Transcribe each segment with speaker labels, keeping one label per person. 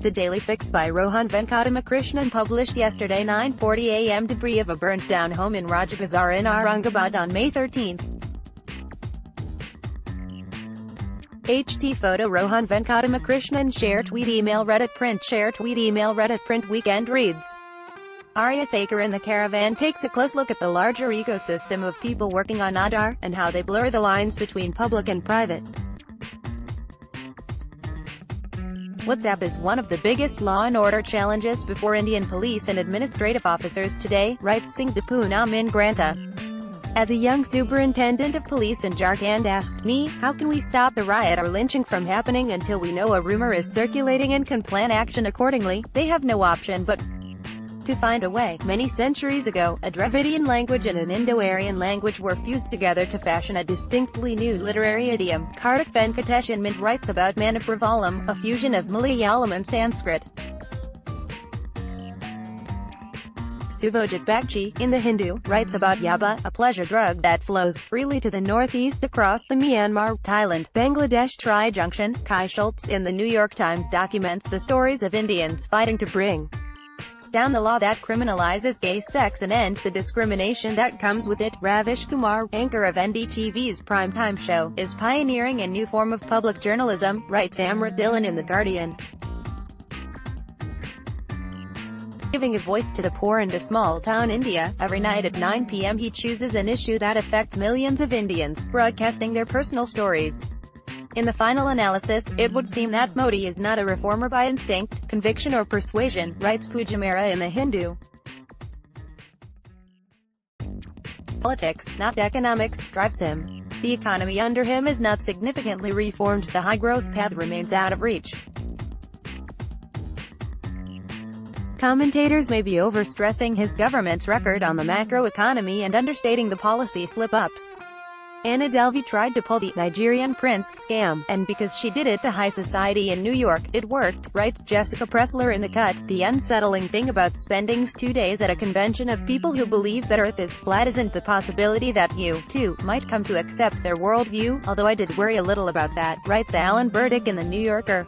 Speaker 1: The Daily Fix by Rohan Venkatamakrishnan published yesterday 9:40 a.m. Debris of a burnt-down home in Rajabazar in Aurangabad on May 13. HT photo Rohan Venkatamakrishnan share tweet email Reddit print share tweet email Reddit print weekend reads. Arya Thakur in the caravan takes a close look at the larger ecosystem of people working on Aadhaar, and how they blur the lines between public and private. WhatsApp is one of the biggest law and order challenges before Indian police and administrative officers today, writes Singh Dipuna Min Granta. As a young superintendent of police in Jharkhand asked me, how can we stop a riot or lynching from happening until we know a rumor is circulating and can plan action accordingly? They have no option but to find a way. Many centuries ago, a Dravidian language and an Indo-Aryan language were fused together to fashion a distinctly new literary idiom. Kartik Venkateshan Mint writes about Manipravalam, a fusion of Malayalam and Sanskrit. Suvojit Bagchi, in The Hindu, writes about Yaba, a pleasure drug that flows freely to the northeast across the Myanmar, Thailand, Bangladesh tri-junction. Kai Schultz in The New York Times documents the stories of Indians fighting to bring down the law that criminalizes gay sex and end the discrimination that comes with it. Ravish Kumar, anchor of NDTV's primetime show, is pioneering a new form of public journalism, writes Amrit Dhillon in The Guardian. Giving a voice to the poor in a small-town India, every night at 9 p.m. he chooses an issue that affects millions of Indians, broadcasting their personal stories. In the final analysis, it would seem that Modi is not a reformer by instinct, conviction or persuasion, writes Pooja Mehra in The Hindu. Politics, not economics, drives him. The economy under him is not significantly reformed, the high-growth path remains out of reach. Commentators may be overstressing his government's record on the macroeconomy and understating the policy slip-ups. Anna Delvey tried to pull the Nigerian prince scam, and because she did it to high society in New York, it worked, writes Jessica Pressler in The Cut. The unsettling thing about spending 2 days at a convention of people who believe that Earth is flat isn't the possibility that you, too, might come to accept their worldview, although I did worry a little about that, writes Alan Burdick in The New Yorker.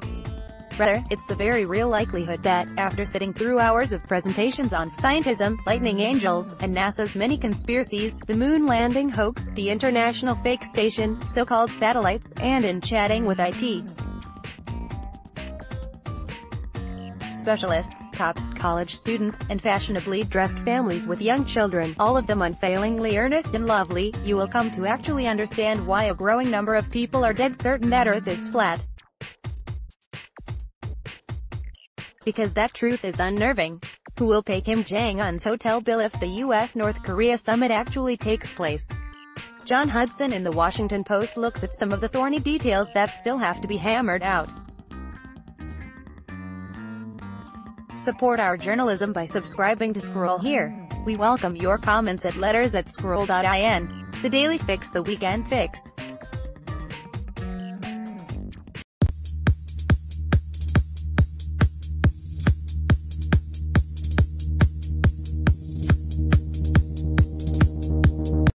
Speaker 1: Rather, it's the very real likelihood that, after sitting through hours of presentations on scientism, lightning angels, and NASA's many conspiracies, the moon landing hoax, the international fake station, so-called satellites, and in chatting with IT specialists, cops, college students, and fashionably dressed families with young children, all of them unfailingly earnest and lovely, you will come to actually understand why a growing number of people are dead certain that Earth is flat. Because that truth is unnerving. Who will pay Kim Jong-un's hotel bill if the U.S.-North Korea summit actually takes place? John Hudson in The Washington Post looks at some of the thorny details that still have to be hammered out. Support our journalism by subscribing to Scroll Here. We welcome your comments at letters@scroll.in. The Daily Fix, the Weekend Fix.